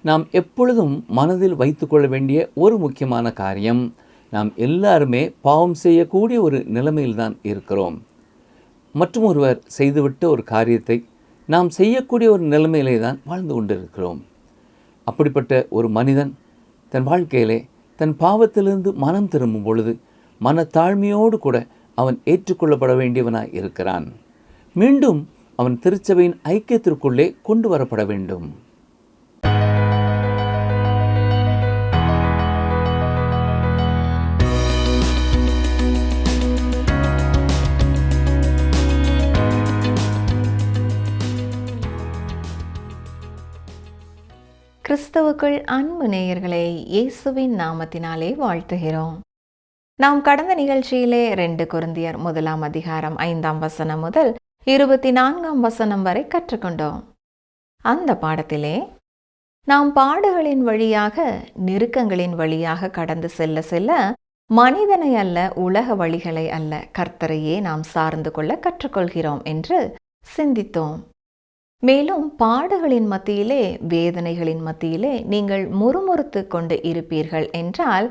நாம் எப்பொழுதும் மனதில் வைத்துக்கொள்ள வேண்டிய ஒரு முக்கியமான காரியம், நாம் எல்லாருமே பாவம் செய்யக்கூடிய ஒரு நிலைமையில்தான் இருக்கிறோம். மற்றும் ஒருவர் செய்துவிட்ட ஒரு காரியத்தை நாம் செய்யக்கூடிய ஒரு நிலைமையிலே தான் வாழ்ந்து கொண்டிருக்கிறோம். அப்படிப்பட்ட ஒரு மனிதன் தன் வாழ்க்கையிலே தன் பாவத்திலிருந்து மனம் திரும்பும் பொழுது மனத்தாழ்மையோடு கூட அவன் ஏற்றுக்கொள்ளப்பட வேண்டியவனாய் இருக்கிறான். மீண்டும் அவன் திருச்சபையின் ஐக்கியத்திற்குள்ளே கொண்டு வரப்பட வேண்டும். கிறிஸ்துவுக்குள் அன்பு நேயர்களை இயேசுவின் நாமத்தினாலே வாழ்த்துகிறோம். நாம் கடந்த நிகழ்ச்சியிலே 2 கொரிந்தியர் 1 அதிகாரம் 5 வசனம் முதல் 24 வசனம் வரை கற்றுக்கொண்டோம். அந்த பாடத்திலே நாம் பாடுகளின் வழியாக, நெருக்கங்களின் வழியாக கடந்து செல்ல செல்ல மனிதனை அல்ல, உலக வழிகளை அல்ல, கர்த்தரையே நாம் சார்ந்து கொள்ள கற்றுக்கொள்கிறோம் என்று சிந்தித்தோம். மேலும் பாடுகளின் மத்தியிலே, வேதனைகளின் மத்தியிலே நீங்கள் முறுமுறுத்து கொண்டு இருப்பீர்கள் என்றால்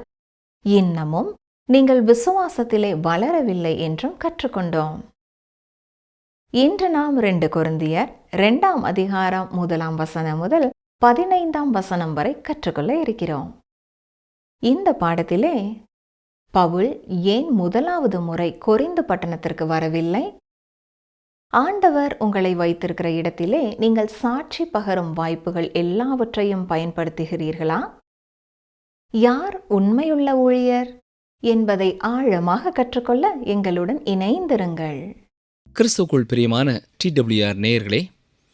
இன்னமும் நீங்கள் விசுவாசத்திலே வளரவில்லை என்றும் கற்றுக்கொண்டோம். இன்று நாம் 2 கொரிந்தியர் 2 அதிகாரம் 1 வசனம் முதல் 15 வசனம் வரை கற்றுக்கொள்ள இருக்கிறோம். இந்த பாடத்திலே பவுல் ஏன் 1வது முறை கொரிந்து பட்டணத்திற்கு வரவில்லை, ஆண்டவர் உங்களை வைத்திருக்கிற இடத்திலே நீங்கள் சாட்சி பகரும் வாய்ப்புகள் எல்லாவற்றையும் பயன்படுத்துகிறீர்களா, யார் உண்மையுள்ள ஊழியர் என்பதை ஆழமாக கற்றுக்கொள்ள எங்களுடன் இணைந்திருங்கள். கிறிஸ்துவுக்குள் பிரியமான TWR நேயர்களே,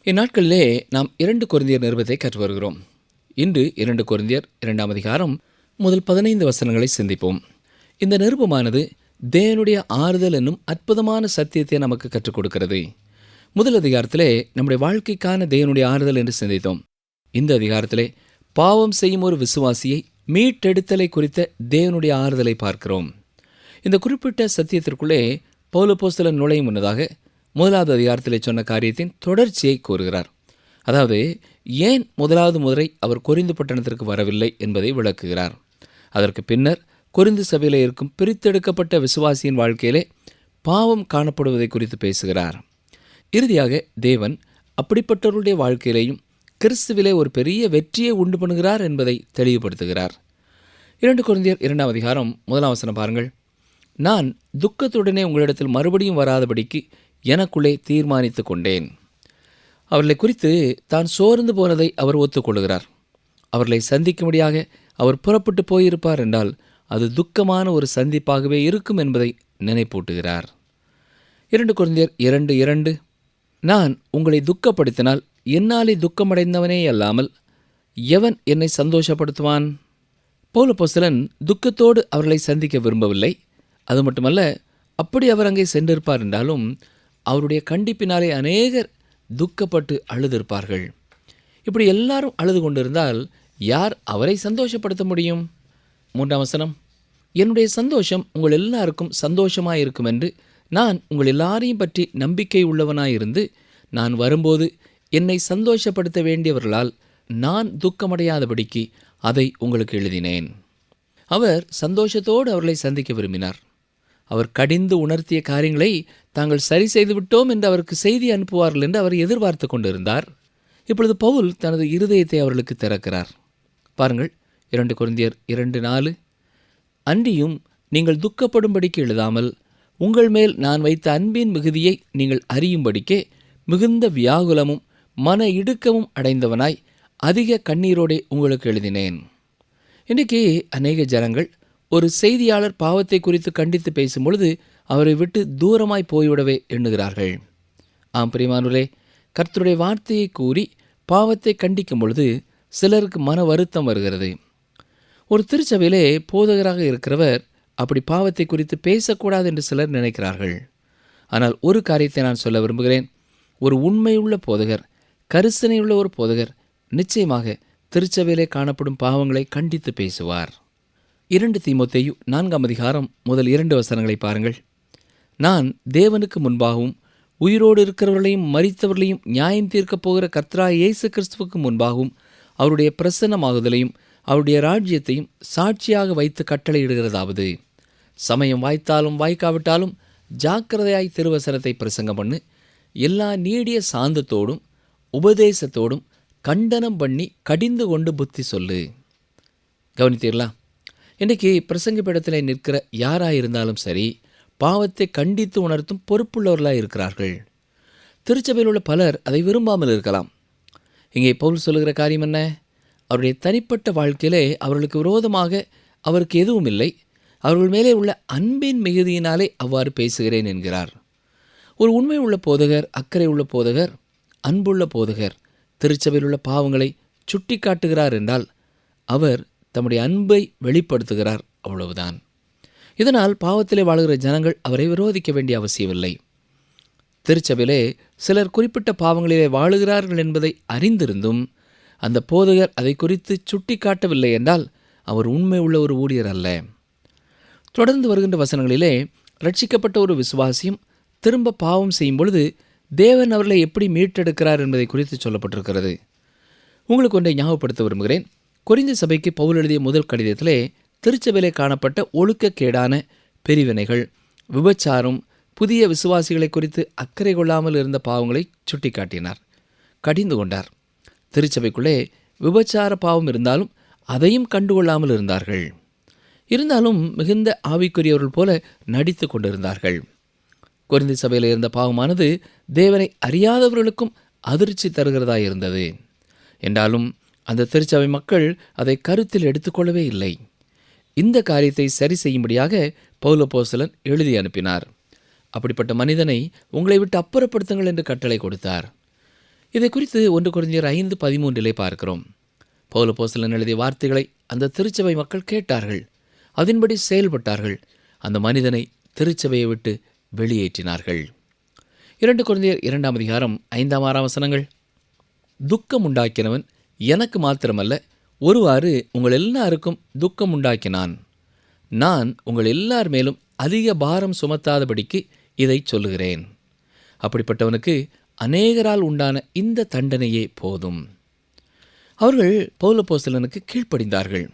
இந்நாட்களிலே நாம் 2 கொரிந்தியர் நிருபத்தை கற்று வருகிறோம். இன்று 2 கொரிந்தியர் 2 அதிகாரம் முதல் 15 வசனங்களை சிந்திப்போம். இந்த நிருபமானது தேவனுடைய ஆறுதல் என்னும் அற்புதமான சத்தியத்தை நமக்கு கற்றுக் கொடுக்கிறது. முதல் அதிகாரத்திலே நம்முடைய வாழ்க்கைக்கான தேவனுடைய ஆறுதல் என்று சிந்தித்தோம். இந்த அதிகாரத்திலே பாவம் செய்யும் ஒரு விசுவாசியை மீட்டெடுத்தலை குறித்த தேவனுடைய ஆறுதலை பார்க்கிறோம். இந்த குறிப்பிட்ட சத்தியத்திற்குள்ளே பவுல் அப்போஸ்தலன் நுழையும் முன்னதாக 1வது அதிகாரத்திலே சொன்ன காரியத்தின் தொடர்ச்சியை கூறுகிறார். அதாவது ஏன் 1வது முறை அவர் கொரிந்து பட்டணத்திற்கு வரவில்லை என்பதை விளக்குகிறார். அதற்கு பின்னர் கொரிந்து சபையில் இருக்கும் பிரித்தெடுக்கப்பட்ட விசுவாசியின் வாழ்க்கையிலே பாவம் காணப்படுவதை குறித்து பேசுகிறார். இறுதியாக தேவன் அப்படிப்பட்டவர்களுடைய வாழ்க்கையிலேயும் கிறிஸ்துவிலே ஒரு பெரிய வெற்றியை உண்டு பண்ணுகிறார் என்பதை தெளிவுபடுத்துகிறார். 2 கொரிந்தியர் 2 அதிகாரம் 1 வசனம் பாருங்கள். நான் துக்கத்துடனே உங்களிடத்தில் மறுபடியும் வராதபடிக்கு எனக்குள்ளே தீர்மானித்து கொண்டேன். அவர்களை குறித்து தான் சோர்ந்து போனதை அவர் ஒத்துக்கொள்கிறார். அவர்களை சந்திக்கும்படியாக அவர் புறப்பட்டு போயிருப்பார் என்றால் அது துக்கமான ஒரு சந்திப்பாகவே இருக்கும் என்பதை நினைப்பூட்டுகிறார். 2 கொரிந்தியர் 2:2 நான் உங்களை துக்கப்படுத்தினால் என்னாலே துக்கமடைந்தவனே அல்லாமல் எவன் என்னை சந்தோஷப்படுத்துவான்? பவுல் அப்போஸ்தலன் துக்கத்தோடு அவர்களை சந்திக்க விரும்பவில்லை. அது மட்டுமல்ல, அப்படி அவர் அங்கே சென்றிருப்பார் என்றாலும் அவருடைய கண்டிப்பினாலே அநேகர் துக்கப்பட்டு அழுதிருப்பார்கள். இப்படி எல்லாரும் அழுது கொண்டிருந்தால் யார் அவரை சந்தோஷப்படுத்த முடியும்? 3 வசனம், என்னுடைய சந்தோஷம் உங்கள் எல்லாருக்கும் சந்தோஷமாயிருக்கும் என்று நான் உங்கள் எல்லாரையும் பற்றி நம்பிக்கை உள்ளவனாயிருந்து நான் வரும்போது என்னை சந்தோஷப்படுத்த வேண்டியவர்களால் நான் துக்கமடையாதபடிக்கு அதை உங்களுக்கு எழுதினேன். அவர் சந்தோஷத்தோடு அவர்களை சந்திக்க விரும்பினார். அவர் கடிந்து உணர்த்திய காரியங்களை தாங்கள் சரி செய்து விட்டோம் என்று அவருக்கு செய்தி அனுப்புவார்கள் என்று அவர் எதிர்பார்த்து கொண்டிருந்தார். இப்பொழுது பவுல் தனது இருதயத்தை அவர்களுக்கு திறக்கிறார். பாருங்கள், 2 கொரிந்தியர் 2:4 அன்றியும் நீங்கள் துக்கப்படும்படிக்கு எழுதாமல் உங்கள் மேல் நான் வைத்த அன்பின் மிகுதியை நீங்கள் அறியும்படிக்கே மிகுந்த வியாகுலமும் மன இடுக்கமும் அடைந்தவனாய் அதிக கண்ணீரோடே உங்களுக்கு எழுதினேன். இன்றைக்கு அநேக ஜனங்கள் ஒரு செய்தியாளர் பாவத்தை குறித்து கண்டித்து பேசும் பொழுது அவரை விட்டு தூரமாய் போய்விடவே எண்ணுகிறார்கள். ஆம் பிரியமானவர்களே, கர்த்தருடைய வார்த்தையை கூறி பாவத்தை கண்டிக்கும் பொழுது சிலருக்கு மன வருத்தம் வருகிறது. ஒரு திருச்சபையிலே போதகராக இருக்கிறவர் அப்படி பாவத்தை குறித்து பேசக்கூடாது என்று சிலர் நினைக்கிறார்கள். ஆனால் ஒரு காரியத்தை நான் சொல்ல விரும்புகிறேன். ஒரு உண்மையுள்ள போதகர், கரிசனையுள்ள ஒரு போதகர் நிச்சயமாக திருச்சபையிலே காணப்படும் பாவங்களை கண்டித்து பேசுவார். 2 தீமோத்தேயு 4 அதிகாரம் முதல் 2 வசனங்களை பாருங்கள். நான் தேவனுக்கு முன்பாகவும் உயிரோடு இருக்கிறவர்களையும் மரித்தவர்களையும் நியாயம் தீர்க்கப் போகிற கர்த்தராகிய இயேசு கிறிஸ்துவுக்கு முன்பாகவும் அவருடைய பிரசன்னமாகுதலையும் அவருடைய ராஜ்யத்தையும் சாட்சியாக வைத்து கட்டளையிடுகிறதாவது, சமயம் வாய்த்தாலும் வாய்க்காவிட்டாலும் ஜாக்கிரதையாய் திருவசனத்தை பிரசங்கம் பண்ணு, எல்லா நீடிய சாந்தத்தோடும் உபதேசத்தோடும் கண்டனம் பண்ணி கடிந்து கொண்டு புத்தி சொல்லு. கவனித்தீர்களா? இன்றைக்கி பிரசங்கப்பீடத்தில் நிற்கிற யாராயிருந்தாலும் சரி, பாவத்தை கண்டித்து உணர்த்தும் பொறுப்புள்ளவர்களாக இருக்கிறார்கள். திருச்சபையில் உள்ள பலர் அதை விரும்பாமல் இருக்கலாம். இங்கே பவுல் சொல்லுகிற காரியம் என்ன? அவருடைய தனிப்பட்ட வாழ்க்கையிலே அவர்களுக்கு விரோதமாக அவருக்கு எதுவும் இல்லை, அவர்கள் மேலே உள்ள அன்பின் மிகுதியினாலே அவ்வாறு பேசுகிறேன் என்கிறார். ஒரு உண்மை உள்ள போதகர், அக்கறை உள்ள போதகர், அன்புள்ள போதகர் திருச்சபையில் உள்ள பாவங்களை சுட்டி காட்டுகிறார் என்றால் அவர் தம்முடைய அன்பை வெளிப்படுத்துகிறார், அவ்வளவுதான். இதனால் பாவத்திலே வாழுகிற ஜனங்கள் அவரை விரோதிக்க வேண்டிய அவசியமில்லை. திருச்சபையிலே சிலர் குறிப்பிட்ட பாவங்களிலே வாழுகிறார்கள் என்பதை அறிந்திருந்தும் அந்த போதகர் அதை குறித்து சுட்டி காட்டவில்லை என்றால் அவர் உண்மை உள்ள ஒரு ஊழியர் அல்ல. தொடர்ந்து வருகின்ற வசனங்களிலே ரட்சிக்கப்பட்ட ஒரு விசுவாசியும் திரும்ப பாவம் செய்யும் பொழுது தேவன் அவர்களை எப்படி மீட்டெடுக்கிறார் என்பதை குறித்து சொல்லப்பட்டிருக்கிறது. உங்களுக்கு ஒன்றை ஞாபகப்படுத்த விரும்புகிறேன். கொரிந்து சபைக்கு பவுல் எழுதிய முதல் கடிதத்திலே திருச்சபையிலே காணப்பட்ட ஒழுக்கக்கேடான பிரிவினைகள், விபச்சாரம், புதிய விசுவாசிகளை குறித்து அக்கறை கொள்ளாமல் இருந்த பாவங்களை சுட்டிக்காட்டினார், கடிந்து கொண்டார். திருச்சபைக்குள்ளே விபச்சார பாவம் இருந்தாலும் அதையும் கண்டுகொள்ளாமல் இருந்தார்கள். இருந்தாலும் மிகுந்த ஆவிக்குரியவர்கள் போல நடித்து கொண்டிருந்தார்கள். கொரிந்து சபையில் இருந்த பாவமானது தேவனை அறியாதவர்களுக்கும் அதிர்ச்சி தருகிறதா இருந்தது. என்றாலும் அந்த திருச்சபை மக்கள் அதை கருத்தில் எடுத்துக்கொள்ளவே இல்லை. இந்த காரியத்தை சரி செய்யும்படியாக பவுல் அப்போஸ்தலன் எழுதி அனுப்பினார். அப்படிப்பட்ட மனிதனை உங்களை விட்டு அப்புறப்படுத்துங்கள் என்று கட்டளை கொடுத்தார். இதை குறித்து 1 கொரிந்தியர் 5:13 பார்க்கிறோம். பவுல் அப்போஸ்தலன் எழுதிய வார்த்தைகளை அந்த திருச்சபை மக்கள் கேட்டார்கள், அதன்படி செயல்பட்டார்கள். அந்த மனிதனை திருச்சபையை விட்டு வெளியேற்றினார்கள். 2 கொரிந்தியர் 2:5-6 வசனங்கள். துக்கம் உண்டாக்கினவன் எனக்கு மாத்திரமல்ல, ஒருவாறு உங்கள் எல்லாருக்கும் துக்கம் உண்டாக்கினான். நான் உங்கள் எல்லார் மேலும் அதிக பாரம் சுமத்தாதபடிக்கு இதை சொல்லுகிறேன். அப்படிப்பட்டவனுக்கு அநேகரால் உண்டான இந்த தண்டனையே போதும். அவர்கள் பவுல் அப்போஸ்தலனுக்கு கீழ்ப்படிந்தார்கள்.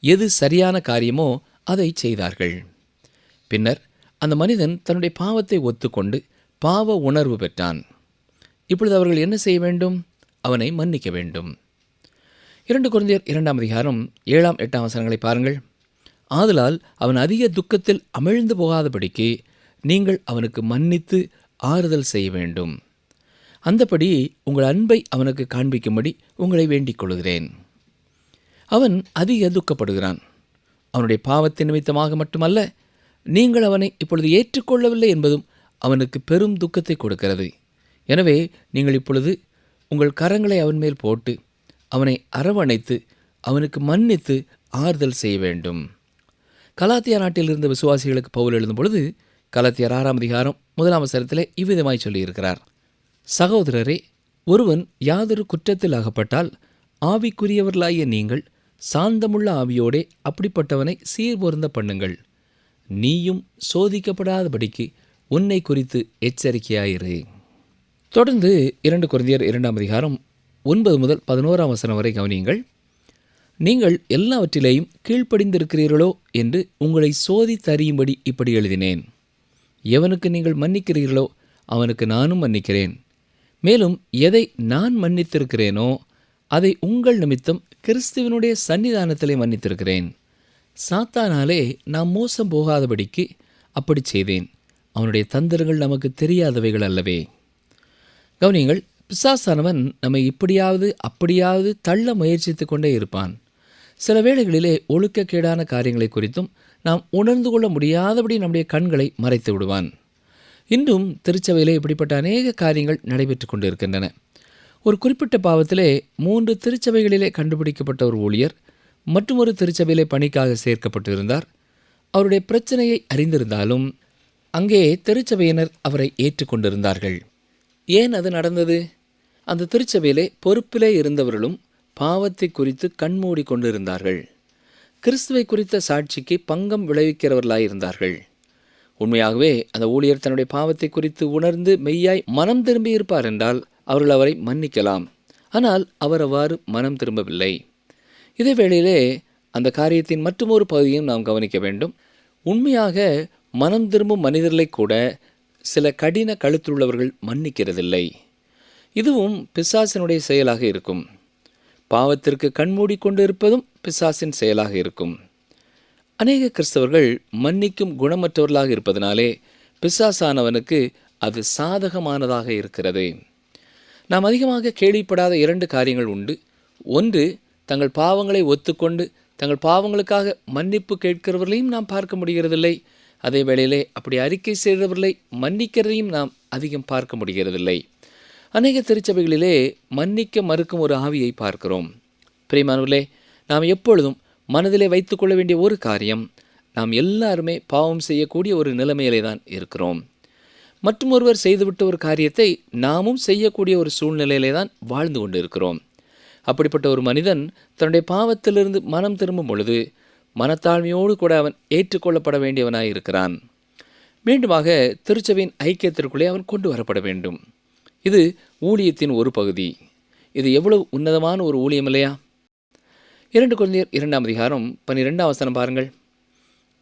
எது சரியான காரியமோ அதை செய்தார்கள். பின்னர் அந்த மனிதன் தன்னுடைய பாவத்தை ஒத்துக்கொண்டு பாவ உணர்வு பெற்றான். இப்பொழுது அவர்கள் என்ன செய்ய வேண்டும்? அவனை மன்னிக்க வேண்டும். 2 கொரிந்தியர் 2:7-8 வசனங்களை பாருங்கள். ஆதலால் அவன் அதிக துக்கத்தில் அமிழ்ந்து போகாதபடிக்கு நீங்கள் அவனுக்கு மன்னித்து ஆறுதல் செய்ய வேண்டும். அந்தபடி உங்கள் அன்பை அவனுக்கு காண்பிக்கும்படி உங்களை வேண்டிக் கொள்கிறேன். அவன் அதிக துக்கப்படுகிறான். அவனுடைய பாவத்தின் நிமித்தமாக மட்டுமல்ல, நீங்கள் அவனை இப்பொழுது ஏற்றுக்கொள்ளவில்லை என்பதும் அவனுக்கு பெரும் துக்கத்தை கொடுக்கிறது. எனவே நீங்கள் இப்பொழுது உங்கள் கரங்களை அவன் மேல் போட்டு அவனை அரவணைத்து அவனுக்கு மன்னித்து ஆறுதல் செய்ய வேண்டும். கலாத்தியா நாட்டில் இருந்த விசுவாசிகளுக்கு பவுல் எழுதும் பொழுது கலாத்தியர் 6:1 வசனத்திலே இவ்விதமாய் சொல்லியிருக்கிறார். சகோதரரே, ஒருவன் யாதொரு குற்றத்தில் அகப்பட்டால் ஆவிக்குரியவர்களாகிய நீங்கள் சாந்தமுள்ள ஆவியோடே அப்படிப்பட்டவனை சீர்பொருந்த பண்ணுங்கள். நீயும் சோதிக்கப்படாதபடிக்கு உன்னை குறித்து எச்சரிக்கையாயிரு. தொடர்ந்து 2 கொரிந்தியர் 2:9-11 வசனம் வரை கவனியுங்கள். நீங்கள் எல்லாவற்றிலேயும் கீழ்ப்படிந்திருக்கிறீர்களோ என்று உங்களை சோதித்தறியும்படி இப்படி எழுதினேன். எவனுக்கு நீங்கள் மன்னிக்கிறீர்களோ அவனுக்கு நானும் மன்னிக்கிறேன். மேலும் எதை நான் மன்னித்திருக்கிறேனோ அதை உங்கள் நிமித்தம் கிறிஸ்துவனுடைய சன்னிதானத்திலே மன்னித்திருக்கிறேன். சாத்தானாலே நாம் மோசம் போகாதபடிக்கு அப்படி செய்தேன். அவனுடைய தந்திரங்கள் நமக்கு தெரியாதவைகள் அல்லவே. கவனியங்கள், பிசாசானவன் நம்மை இப்படியாவது அப்படியாவது தள்ள முயற்சித்து கொண்டே இருப்பான். சில வேளைகளிலே ஒழுக்கக்கேடான காரியங்களை குறித்தும் நாம் உணர்ந்து கொள்ள முடியாதபடி நம்முடைய கண்களை மறைத்து விடுவான். இன்றும் திருச்சபையிலே இப்படிப்பட்ட அநேக காரியங்கள் நடைபெற்று கொண்டு இருக்கின்றன. ஒரு குறிப்பிட்ட பாவத்திலே 3 திருச்சபைகளிலே கண்டுபிடிக்கப்பட்ட ஒரு ஊழியர் மற்றும் ஒரு திருச்சபையிலே பணிக்காக சேர்க்கப்பட்டிருந்தார். அவருடைய பிரச்சனையை அறிந்திருந்தாலும் அங்கே திருச்சபையினர் அவரை ஏற்றுக்கொண்டிருந்தார்கள். ஏன் அது நடந்தது? அந்த திருச்சபையிலே பொறுப்பிலே இருந்தவர்களும் பாவத்தை குறித்து கண்மூடி கொண்டிருந்தார்கள். கிறிஸ்துவை குறித்த சாட்சிக்கு பங்கம் விளைவிக்கிறவர்களாயிருந்தார்கள். உண்மையாகவே அந்த ஊழியர் தன்னுடைய பாவத்தை குறித்து உணர்ந்து மெய்யாய் மனம் திரும்பி இருப்பார் என்றால் அவர்கள் அவரை மன்னிக்கலாம். ஆனால் அவர் அவ்வாறு மனம் திரும்பவில்லை. இதே வேளையிலே அந்த காரியத்தின் மற்றொரு பகுதியும் நாம் கவனிக்க வேண்டும். உண்மையாக மனம் திரும்பும் மனிதர்களை கூட சில கடின கழுத்துள்ளவர்கள் மன்னிக்கிறதில்லை. இதுவும் பிசாசினுடைய செயலாக இருக்கும். பாவத்திற்கு கண்மூடி கொண்டு இருப்பதும் பிசாசின் செயலாக இருக்கும். அநேக கிறிஸ்தவர்கள் மன்னிக்கும் குணமற்றவர்களாக இருப்பதனாலே பிசாசானவனுக்கு அது சாதகமானதாக இருக்கிறது. நாம் அதிகமாக கேள்விப்படாத 2 காரியங்கள் உண்டு. ஒன்று, தங்கள் பாவங்களை ஒத்துக்கொண்டு தங்கள் பாவங்களுக்காக மன்னிப்பு கேட்கிறவர்களையும் நாம் பார்க்க முடிகிறதில்லை. அதே வேளையிலே அப்படி அறிக்கை செய்தவர்களை மன்னிக்கிறதையும் நாம் அதிகம் பார்க்க முடிகிறதில்லை. அநேக திருச்சபைகளிலே மன்னிக்க மறுக்கும் ஒரு ஆவியை பார்க்கிறோம். பிரியமானவர்களே, நாம் எப்பொழுதும் மனதிலே வைத்துக்கொள்ள வேண்டிய ஒரு காரியம், நாம் எல்லாருமே பாவம் செய்யக்கூடிய ஒரு நிலைமையிலே தான் இருக்கிறோம். மற்றும் ஒருவர் செய்துவிட்ட ஒரு காரியத்தை நாமும் செய்யக்கூடிய ஒரு சூழ்நிலையிலே தான் வாழ்ந்து கொண்டு இருக்கிறோம். அப்படிப்பட்ட ஒரு மனிதன் தன்னுடைய பாவத்திலிருந்து மனம் திரும்பும் பொழுது மனத்தாழ்மையோடு கூட அவன் ஏற்றுக்கொள்ளப்பட வேண்டியவனாய் இருக்கிறான். மீண்டுமாக திருச்சபையின் ஐக்கியத்திற்குள்ளே அவன் கொண்டு வரப்பட வேண்டும். இது ஊழியத்தின் ஒரு பகுதி. இது எவ்வளவு உன்னதமான ஒரு ஊழியம் இல்லையா? 2 கொரிந்தியர் 2:12 பாருங்கள்.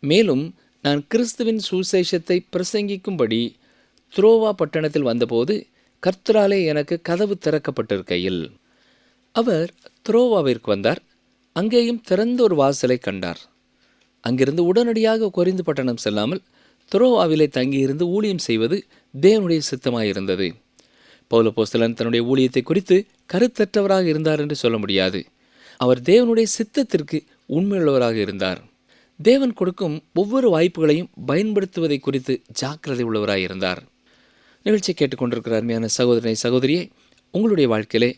மேலும் நான் கிறிஸ்துவின் சுசேஷத்தை பிரசங்கிக்கும்படி துரோவா பட்டணத்தில் வந்தபோது கர்த்தராலே எனக்கு கதவு திறக்கப்பட்டிருக்கையில். அவர் துரோவாவிற்கு வந்தார். அங்கேயும் திறந்த ஒரு வாசலை கண்டார். அங்கிருந்து உடனடியாக கொரிந்து பட்டணம் செல்லாமல் துரோவாவிலே தங்கியிருந்து ஊழியம் செய்வது தேவனுடைய சித்தமாயிருந்தது. பவுலப்போஸ்தலன் தன்னுடைய ஊழியத்தை குறித்து கருத்தற்றவராக இருந்தார் என்று சொல்ல முடியாது. அவர் தேவனுடைய சித்தத்திற்கு உண்மையுள்ளவராக இருந்தார். தேவன் கொடுக்கும் ஒவ்வொரு வாய்ப்புகளையும் பயன்படுத்துவதை குறித்து ஜாக்கிரதை உள்ளவராக இருந்தார். நிகழ்ச்சி கேட்டுக்கொண்டிருக்கிற அருமையான சகோதரனை சகோதரியே, உங்களுடைய வாழ்க்கையிலே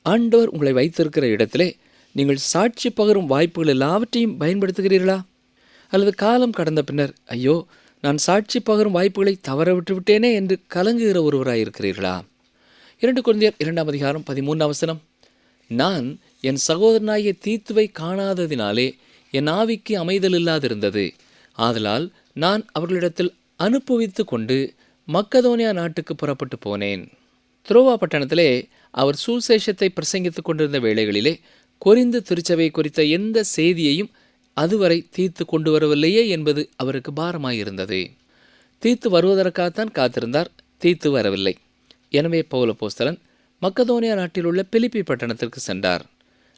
ஆண்டவர் உங்களை வைத்திருக்கிற இடத்திலே நீங்கள் சாட்சி பகரும் வாய்ப்புகள் எல்லாவற்றையும் பயன்படுத்துகிறீர்களா? அல்லது காலம் கடந்த பின்னர் ஐயோ, நான் சாட்சி பகரும் வாய்ப்புகளை தவற விட்டுவிட்டேனே என்று கலங்குகிற ஒருவராயிருக்கிறீர்களா? 2 கொரிந்தியர் 2:13 நான் என் சகோதரனாகிய தீத்துவை காணாததினாலே என் ஆவிக்கு அமைதல் இல்லாதிருந்தது. ஆதலால் நான் அவர்களிடத்தில் அனுப்புவித்து கொண்டு மக்கதோனியா நாட்டுக்கு புறப்பட்டு போனேன். துரோவா பட்டணத்திலே அவர் சுசேஷத்தை பிரசங்கித்துக் கொண்டிருந்த வேளைகளிலே கொரிந்து திருச்சபை குறித்த எந்த செய்தியையும் அதுவரை தீத்து கொண்டு வரவில்லையே என்பது அவருக்கு பாரமாயிருந்தது. தீத்து வருவதற்காகத்தான் காத்திருந்தார். தீத்து வரவில்லை. எனவே பவுலப்போஸ்தலன் மக்கதோனியா நாட்டில் உள்ள பிலிப்பி பட்டணத்திற்கு சென்றார்.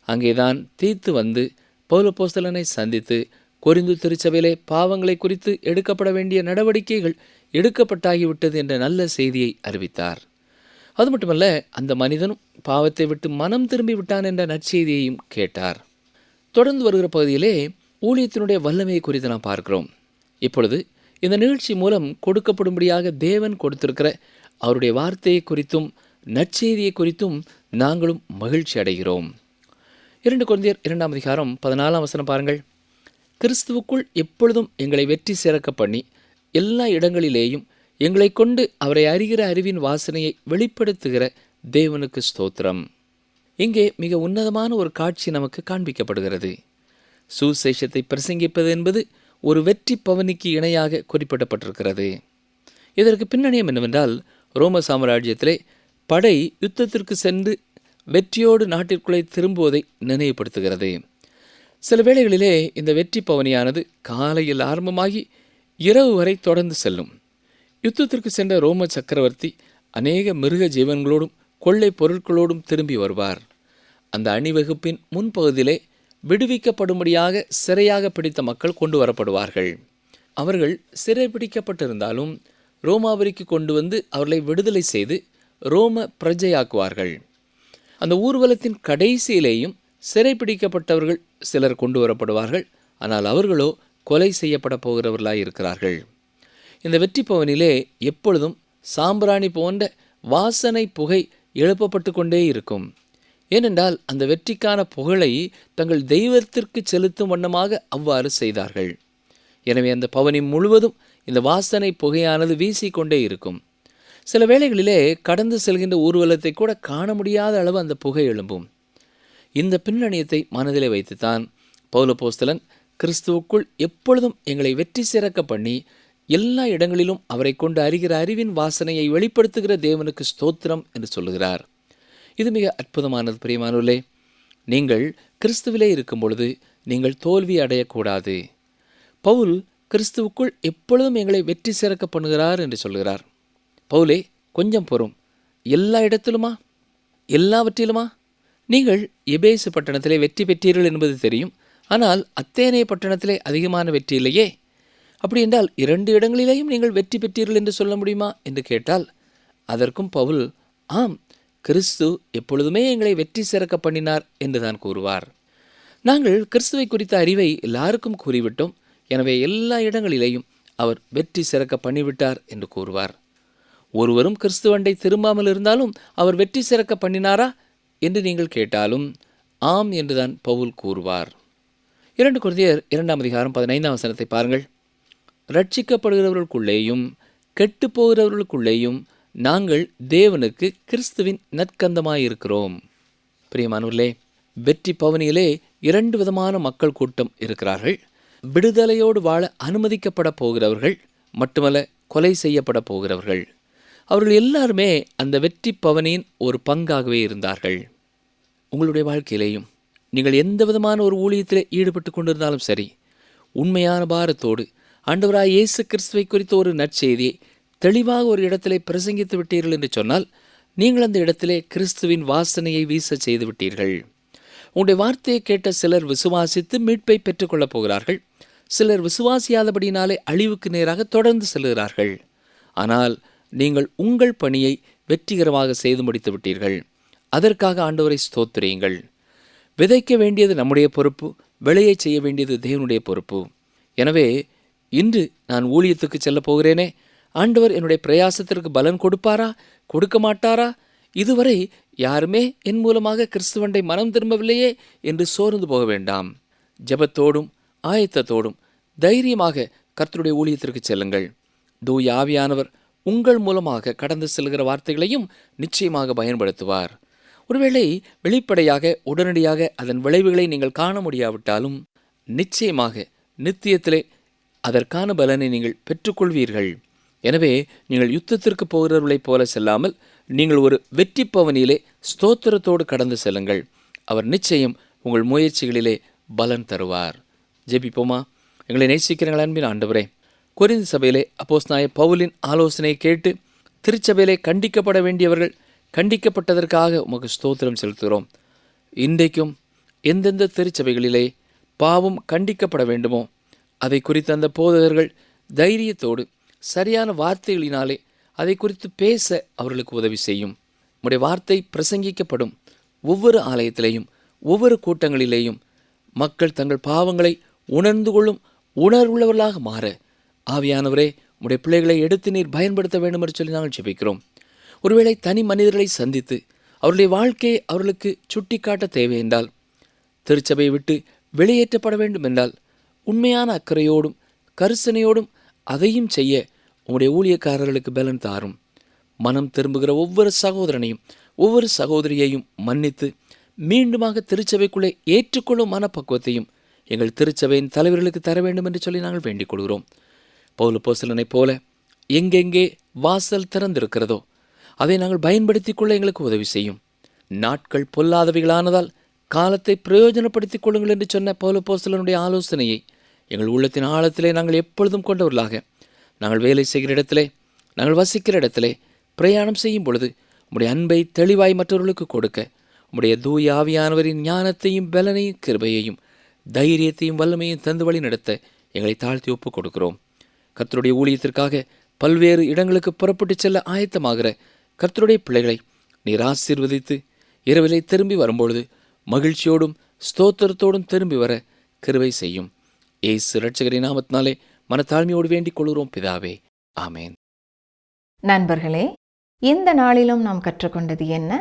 அங்கேதான் தீத்து வந்து பவுலப்போஸ்தலனை சந்தித்து கொரிந்து திருச்சபையிலே பாவங்களை குறித்து எடுக்கப்பட வேண்டிய நடவடிக்கைகள் எடுக்கப்பட்டாகிவிட்டது என்ற நல்ல செய்தியை அறிவித்தார். அது மட்டுமல்ல, அந்த மனிதனும் பாவத்தை விட்டு மனம் திரும்பி விட்டான் என்ற நற்செய்தியையும் கேட்டார். தொடர்ந்து வருகிற பகுதியிலே ஊழியத்தினுடைய வல்லமையை குறித்து நாம் பார்க்கிறோம். இப்பொழுது இந்த நிகழ்ச்சி மூலம் கொடுக்கப்படும்படியாக தேவன் கொடுத்திருக்கிற அவருடைய வார்த்தையை குறித்தும் நற்செய்தியை குறித்தும் நாங்களும் மகிழ்ச்சி அடைகிறோம். 2 கொரிந்தியர் 2:14 பாருங்கள். கிறிஸ்துவுக்குள் எப்பொழுதும் எங்களை வெற்றி சிறக்க பண்ணி எல்லா இடங்களிலேயும் எங்களை கொண்டு அவரை அறிகிற அறிவின் வாசனையை வெளிப்படுத்துகிற தேவனுக்கு ஸ்தோத்திரம். இங்கே மிக உன்னதமான ஒரு காட்சி நமக்கு காண்பிக்கப்படுகிறது. சுசேஷத்தை பிரசங்கிப்பது என்பது ஒரு வெற்றி பவனிக்கு இணையாக குறிப்பிடப்பட்டிருக்கிறது. இதற்கு பின்னணியம் என்னவென்றால், ரோம சாம்ராஜ்யத்திலே படை யுத்தத்திற்கு சென்று வெற்றியோடு நாட்டிற்குள்ளே திரும்புவதை நினைவுபடுத்துகிறது. சில வேளைகளிலே இந்த வெற்றி பவனியானது காலையில் ஆரம்பமாகி இரவு வரை தொடர்ந்து செல்லும். யுத்தத்திற்கு சென்ற ரோம சக்கரவர்த்தி அநேக மிருக ஜீவன்களோடும் கொள்ளை பொருட்களோடும் திரும்பி வருவார். அந்த அணிவகுப்பின் முன்பகுதியிலே விடுவிக்கப்படும்படியாக சிறையாக பிடித்த மக்கள் கொண்டு வரப்படுவார்கள். அவர்கள் சிறை பிடிக்கப்பட்டிருந்தாலும் ரோமாபுரிக்கு கொண்டு வந்து அவர்களை விடுதலை செய்து ரோம பிரஜையாக்குவார்கள். அந்த ஊர்வலத்தின் கடைசியிலேயும் சிறை பிடிக்கப்பட்டவர்கள் சிலர் கொண்டு வரப்படுவார்கள். ஆனால் அவர்களோ கொலை செய்யப்பட போகிறவர்களாய் இருக்கிறார்கள். இந்த வெற்றி பவனிலே எப்பொழுதும் சாம்பிராணி போன்ற வாசனை புகை எழுப்பப்பட்டு கொண்டே இருக்கும். ஏனென்றால் அந்த வெற்றிக்கான புகழை தங்கள் தெய்வத்திற்கு செலுத்தும் வண்ணமாக அவ்வாறு செய்தார்கள். எனவே அந்த பவனி முழுவதும் இந்த வாசனை புகையானது வீசிக்கொண்டே இருக்கும். சில வேளைகளிலே கடந்து செல்கின்ற ஊர்வலத்தை கூட காண முடியாத அளவு அந்த புகை எழும்பும். இந்த பின்னணியத்தை மனதிலே வைத்துத்தான் பவுலப்போஸ்தலன் கிறிஸ்துவுக்குள் எப்பொழுதும் எங்களை வெற்றி சிறக்க பண்ணி எல்லா இடங்களிலும் அவரை கொண்டு அறிகிற அறிவின் வாசனையை வெளிப்படுத்துகிற தேவனுக்கு ஸ்தோத்திரம் என்று சொல்லுகிறார். இது மிக அற்புதமானது பிரியமானவர்களே. நீங்கள் கிறிஸ்துவிலே இருக்கும் பொழுது நீங்கள் தோல்வி அடையக்கூடாது. பவுல் கிறிஸ்துவுக்குள் எப்பொழுதும் எங்களை வெற்றி சிறக்க பண்ணுகிறார் என்று சொல்கிறார். பவுலே, கொஞ்சம் பொறும். எல்லா இடத்திலுமா, எல்லாவற்றிலுமா? நீங்கள் எபேசு பட்டணத்திலே வெற்றி பெற்றீர்கள் என்பது தெரியும். ஆனால் அத்தேனே பட்டணத்திலே அதிகமான வெற்றி இல்லையே. அப்படி என்றால் 2 இடங்களிலேயும் நீங்கள் வெற்றி பெற்றீர்கள் என்று சொல்ல முடியுமா என்று கேட்டால், அதற்கும் பவுல், ஆம், கிறிஸ்து எப்பொழுதுமே எங்களை வெற்றி சிறக்க பண்ணினார் என்றுதான் கூறுவார். நாங்கள் கிறிஸ்துவை குறித்த அறிவை எல்லாருக்கும் கூறிவிட்டோம். எனவே எல்லா இடங்களிலேயும் அவர் வெற்றி சிறக்க பண்ணிவிட்டார் என்று கூறுவார். ஒருவரும் கிறிஸ்துவண்டை திரும்பாமல் இருந்தாலும் அவர் வெற்றி சிறக்க பண்ணினாரா என்று நீங்கள் கேட்டாலும் ஆம் என்றுதான் பவுல் கூறுவார். 2 கொரிந்தியர் 2ஆம் அதிகாரம் 15ஆம் வசனத்தை பாருங்கள். ரட்சிக்கப்படுகிறவர்களுக்குள்ளேயும் கெட்டு போகிறவர்களுக்குள்ளேயும் நாங்கள் தேவனுக்கு கிறிஸ்துவின் நற்கந்தமாயிருக்கிறோம். பிரியமானவர்களே, வெற்றி பவனியிலே 2 விதமான மக்கள் கூட்டம் இருக்கிறார்கள். விடுதலையோடு வாழ அனுமதிக்கப்பட போகிறவர்கள், மட்டுமல்ல கொலை செய்யப்பட போகிறவர்கள். அவர்கள் எல்லாருமே அந்த வெற்றி பவனியின் ஒரு பங்காகவே இருந்தார்கள். உங்களுடைய வாழ்க்கையிலேயும் நீங்கள் எந்த விதமான ஒரு ஊழியத்திலே ஈடுபட்டு கொண்டிருந்தாலும் சரி, உண்மையான பாரத்தோடு ஆண்டவராய் இயேசு கிறிஸ்துவை குறித்த ஒரு நற்செய்தியை தெளிவாக ஒரு இடத்திலே பிரசங்கித்து விட்டீர்கள் என்று சொன்னால், நீங்கள் அந்த இடத்திலே கிறிஸ்துவின் வாசனையை வீச செய்து விட்டீர்கள். உங்களுடைய வார்த்தையை கேட்ட சிலர் விசுவாசித்து மீட்பை பெற்றுக்கொள்ளப் போகிறார்கள். சிலர் விசுவாசியாதபடினாலே அழிவுக்கு நேராக தொடர்ந்து செல்கிறார்கள். ஆனால் நீங்கள் உங்கள் பணியை வெற்றிகரமாக செய்து முடித்து விட்டீர்கள். அதற்காக ஆண்டவரை ஸ்தோத்திரியுங்கள். விதைக்க வேண்டியது நம்முடைய பொறுப்பு, விளையை செய்ய வேண்டியது தேவனுடைய பொறுப்பு. எனவே இன்று நான் ஊழியத்துக்கு செல்ல போகிறேனே, ஆண்டவர் என்னுடைய பிரயாசத்திற்கு பலன் கொடுப்பாரா, கொடுக்க மாட்டாரா, இதுவரை யாருமே என் மூலமாக கிறிஸ்துவண்டை மனம் திரும்பவில்லையே என்று சோர்ந்து போக வேண்டாம். ஜெபத்தோடும் ஆயத்தத்தோடும் தைரியமாக கர்த்தருடைய ஊழியத்திற்கு செல்லுங்கள். தூய ஆவியானவர் உங்கள் மூலமாக கடந்து செல்கிற வார்த்தைகளையும் நிச்சயமாக பயன்படுத்துவார். ஒருவேளை வெளிப்படையாக உடனடியாக அதன் விளைவுகளை நீங்கள் காண முடியாவிட்டாலும் நிச்சயமாக நித்தியத்திலே அதற்கான பலனை நீங்கள் பெற்றுக்கொள்வீர்கள். எனவே நீங்கள் யுத்தத்திற்கு போகிறவர்களைப் போல செல்லாமல் நீங்கள் ஒரு வெற்றி பவனியிலே ஸ்தோத்திரத்தோடு கடந்து செல்லுங்கள். அவர் நிச்சயம் உங்கள் முயற்சிகளிலே பலன் தருவார். ஜெபிப்போமா. எங்களை நேசிக்கிறீர்கள் அன்பின் ஆண்டவரே, கொரிந்து சபையிலே அப்போஸ்தலனாகிய பவுலின் ஆலோசனையை கேட்டு திருச்சபையிலே கண்டிக்கப்பட வேண்டியவர்கள் கண்டிக்கப்பட்டதற்காக உமக்கு ஸ்தோத்திரம் செலுத்துகிறோம். இன்றைக்கும் எந்தெந்த திருச்சபைகளிலே பாவம் கண்டிக்கப்பட வேண்டுமோ அதை குறித்த அந்த போதகர்கள் தைரியத்தோடு சரியான வார்த்தைகளினாலே அதை குறித்து பேச அவர்களுக்கு உதவி செய்யும். உம்முடைய வார்த்தை பிரசங்கிக்கப்படும் ஒவ்வொரு ஆலயத்திலேயும் ஒவ்வொரு கூட்டங்களிலேயும் மக்கள் தங்கள் பாவங்களை உணர்ந்து கொள்ளும் உணர்வுள்ளவர்களாக மாற ஆவியானவரே உம்முடைய பிள்ளைகளை எடுத்து நீர் பயன்படுத்த வேண்டும் என்று சொல்லி நாங்கள் ஜெபிக்கிறோம். ஒருவேளை தனி மனிதர்களை சந்தித்து அவருடைய வாழ்க்கையை அவர்களுக்கு சுட்டி காட்ட தேவை என்றால், திருச்சபையை விட்டு வெளியேற்றப்பட வேண்டும் என்றால், உண்மையான அக்கறையோடும் கரிசனையோடும் அதையும் செய்ய உம்முடைய ஊழியக்காரர்களுக்கு பலன் தாரும். மனம் திரும்புகிற ஒவ்வொரு சகோதரனையும் ஒவ்வொரு சகோதரியையும் மன்னித்து மீண்டுமாக திருச்சபைக்குள்ளே ஏற்றுக்கொள்ளும் மனப்பக்குவத்தையும் எங்கள் திருச்சபையின் தலைவர்களுக்கு தர வேண்டும் என்று சொல்லி நாங்கள் வேண்டிக் கொள்கிறோம். பவுல் அப்போஸ்தலனைப் போல எங்கெங்கே வாசல் திறந்திருக்கிறதோ அதை நாங்கள் பயன்படுத்திக் கொள்ள எங்களுக்கு உதவி செய்யும். நாட்கள் பொல்லாதவைகளானதால் காலத்தை பிரயோஜனப்படுத்திக் கொள்ளுங்கள் என்று சொன்ன பவுல் அப்போஸ்தலனுடைய ஆலோசனையை எங்கள் உள்ளத்தின் ஆழத்திலே நாங்கள் எப்பொழுதும் கொண்டவர்களாக, நாங்கள் வேலை செய்கிற இடத்திலே, நாங்கள் வசிக்கிற இடத்திலே, பிரயாணம் செய்யும் பொழுது உம்முடைய அன்பை தெளிவாய் மற்றவர்களுக்கு கொடுக்க உம்முடைய தூய ஆவியானவரின் ஞானத்தையும் பலனையும் கிருபையையும் தைரியத்தையும் வல்லமையும் தந்து வழி நடத்த எங்களை தாழ்த்தி ஒப்புக் கொடுக்கிறோம். கர்த்தருடைய ஊழியத்திற்காக பல்வேறு இடங்களுக்கு புறப்பட்டு செல்ல ஆயத்தமாகிற கர்த்தருடைய பிள்ளைகளை நீர் ஆசீர்வதித்து இரவிலே திரும்பி வரும்பொழுது மகிழ்ச்சியோடும் ஸ்தோத்திரத்தோடும் திரும்பி வர கிருபை செய்யும். இயேசு இரட்சகரின் நாமத்தினாலே மனத்தாழ்மையோடு வேண்டிக் கொள்கிறோம் பிதாவே, ஆமேன். நண்பர்களே, இந்த நாளிலும் நாம் கற்றுக்கொண்டது என்ன?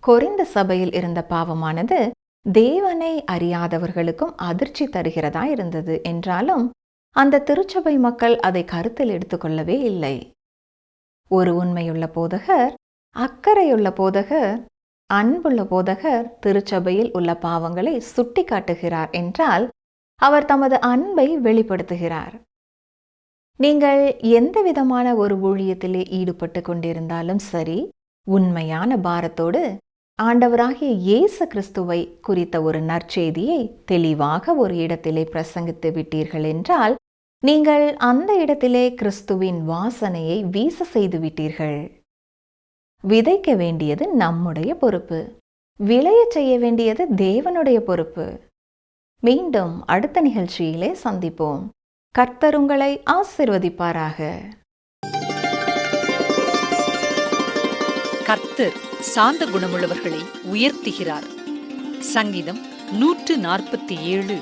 கொரிந்து சபையில் இருந்த பாவமானது தேவனை அறியாதவர்களுக்கும் அதிர்ச்சி தருகிறதா இருந்தது என்றாலும் அந்த திருச்சபை மக்கள் அதை கருத்தில் எடுத்துக்கொள்ளவே இல்லை. ஒரு உண்மையுள்ள போதகர், அக்கறையுள்ள போதகர், அன்புள்ள போதகர் திருச்சபையில் உள்ள பாவங்களை சுட்டி காட்டுகிறார் என்றால் அவர் தமது அன்பை வெளிப்படுத்துகிறார். நீங்கள் எந்த விதமான ஒரு ஊழியத்திலே ஈடுபட்டு கொண்டிருந்தாலும் சரி, உண்மையான பாரத்தோடு ஆண்டவராகிய இயேசு கிறிஸ்துவை குறித்த ஒரு நற்செய்தியை தெளிவாக ஒரு இடத்திலே பிரசங்கித்து விட்டீர்கள் என்றால், நீங்கள் அந்த இடத்திலே கிறிஸ்துவின் வாசனையை வீச செய்து விட்டீர்கள். விதைக்க வேண்டியது நம்முடைய பொறுப்பு, விளையச் செய்ய வேண்டியது தேவனுடைய பொறுப்பு. மீண்டும் அடுத்த நிகழ்ச்சியிலே சந்திப்போம். கர்த்தர் உங்களை ஆசீர்வதிப்பாராக. கர்த்தர் சாந்த குணமுள்ளவர்களை உயர்த்துகிறார். சங்கீதம் 147:6.